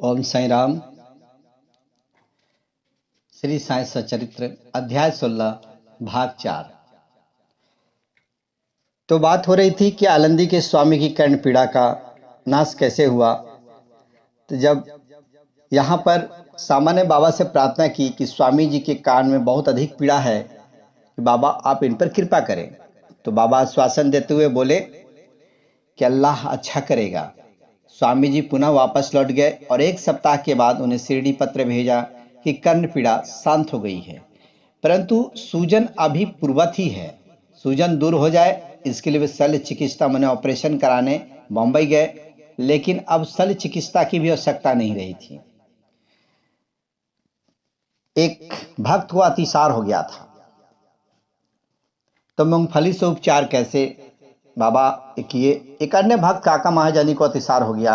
ओम साई राम। श्री साई सचरित्र अध्याय 16 भाग 4। तो बात हो रही थी कि आलंदी के स्वामी की कर्ण पीड़ा का नाश कैसे हुआ। तो जब यहाँ पर सामान्य बाबा से प्रार्थना की कि स्वामी जी के कान में बहुत अधिक पीड़ा है कि बाबा आप इन पर कृपा करें, तो बाबा आश्वासन देते हुए बोले कि अल्लाह अच्छा करेगा। स्वामी जी पुनः वापस लौट गए और एक सप्ताह के बाद उन्हें शिरडी पत्र भेजा कि कर्ण पीड़ा शांत हो गई है, परंतु सूजन अभी पूर्वत ही है। सूजन दूर हो जाए इसके लिए वे शल्य चिकित्सा माने ऑपरेशन कराने बम्बई गए, लेकिन अब शल्य चिकित्सा की भी आवश्यकता नहीं रही थी। एक भक्त को अतिसार हो गया था, तो मूंगफली से उपचार कैसे बाबा किए। एक अन्य भक्त काका महाजनी को अतिसार हो गया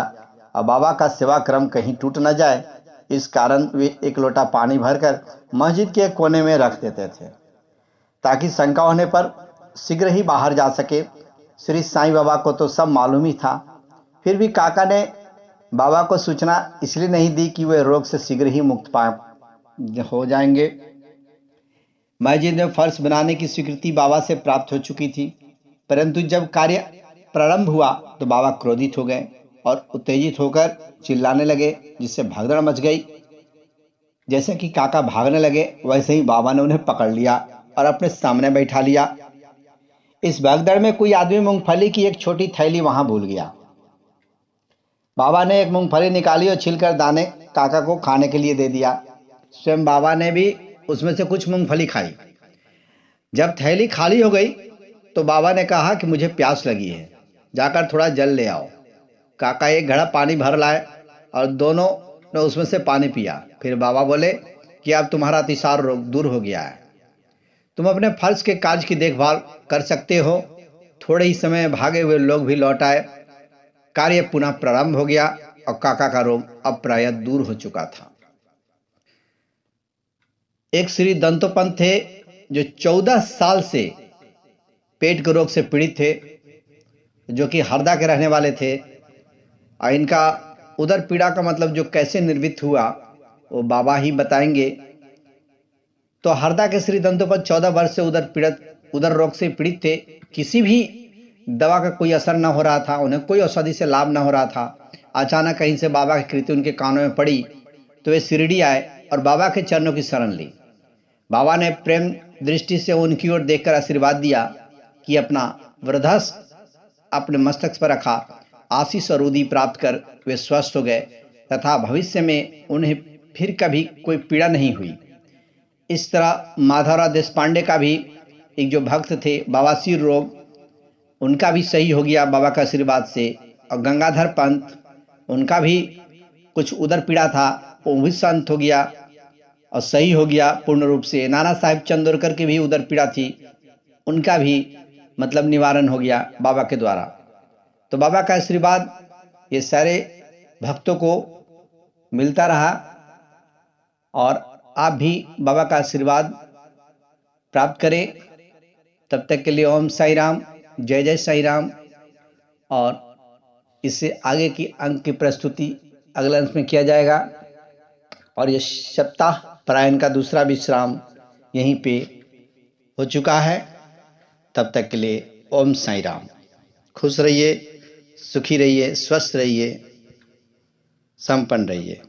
और बाबा का सेवा क्रम कहीं टूट न जाए, इस कारण वे एक लोटा पानी भरकर मस्जिद के कोने में रख देते थे ताकि शंका होने पर शीघ्र ही बाहर जा सके। श्री साईं बाबा को तो सब मालूम ही था, फिर भी काका ने बाबा को सूचना इसलिए नहीं दी कि वे रोग से शीघ्र ही मुक्त हो जाएंगे। मस्जिद में फर्श बनाने की स्वीकृति बाबा से प्राप्त हो चुकी थी, परंतु जब कार्य प्रारंभ हुआ तो बाबा क्रोधित हो गए और उत्तेजित होकर चिल्लाने लगे, जिससे भगदड़ मच गई। जैसे कि काका भागने लगे वैसे ही बाबा ने उन्हें पकड़ लिया और अपने सामने बैठा लिया। इस भगदड़ में कोई आदमी मूंगफली की एक छोटी थैली वहां भूल गया। बाबा ने एक मूंगफली निकाली और छिलकर दाने काका को खाने के लिए दे दिया। स्वयं बाबा ने भी उसमें से कुछ मूंगफली खाई। जब थैली खाली हो गई तो बाबा ने कहा कि मुझे प्यास लगी है, जाकर थोड़ा जल ले आओ। काका एक घड़ा पानी भर लाए और दोनों ने उसमें से पानी पिया। फिर बाबा बोले कि अब तुम्हारा अतिसार रोग दूर हो गया है, तुम अपने फर्ज के कार्य की देखभाल कर सकते हो। थोड़े ही समय में भागे हुए लोग भी लौट आए। कार्य पुनः प्रारंभ हो गया और काका का रोग अब प्रायः दूर हो चुका था। एक श्री दंतोपंत थे जो 14 साल से पेट के रोग से पीड़ित थे, जो कि हरदा के रहने वाले थे। और इनका उदर पीड़ा का मतलब जो कैसे निर्मित हुआ वो बाबा ही बताएंगे। तो हरदा के श्री दंतोपंत 14 वर्ष से उदर रोग से पीड़ित थे। किसी भी दवा का कोई असर न हो रहा था, उन्हें कोई औषधि से लाभ न हो रहा था। अचानक कहीं से बाबा की कृति उनके कानों में पड़ी तो वे शिरडी आए और बाबा के चरणों की शरण ली। बाबा ने प्रेम दृष्टि से उनकी ओर देखकर आशीर्वाद दिया कि अपना वृद्धस्थ अपने मस्तक पर रखा। आशीष और उदी प्राप्त कर वे स्वस्थ हो गए तथा भविष्य में उन्हें फिर कभी कोई पीड़ा नहीं हुई। इस तरह माधवराव देशपांडे का भी एक जो भक्त थे बवासीर रोग, उनका भी सही हो गया बाबा का आशीर्वाद से। और गंगाधर पंत, उनका भी कुछ उदर पीड़ा था, वो भी शांत हो गया और सही हो गया पूर्ण रूप से। नाना साहेब चंदोरकर की भी उदर पीड़ा थी, उनका भी मतलब निवारण हो गया बाबा के द्वारा। तो बाबा का आशीर्वाद ये सारे भक्तों को मिलता रहा और आप भी बाबा का आशीर्वाद प्राप्त करें। तब तक के लिए ओम साई राम, जय जय साई राम। और इससे आगे की अंक की प्रस्तुति अगले अंश में किया जाएगा। और यह सप्ताह परायण का दूसरा विश्राम यहीं पे हो चुका है। तब तक के लिए ओम साई राम। खुश रहिए, सुखी रहिए, स्वस्थ रहिए, संपन्न रहिए।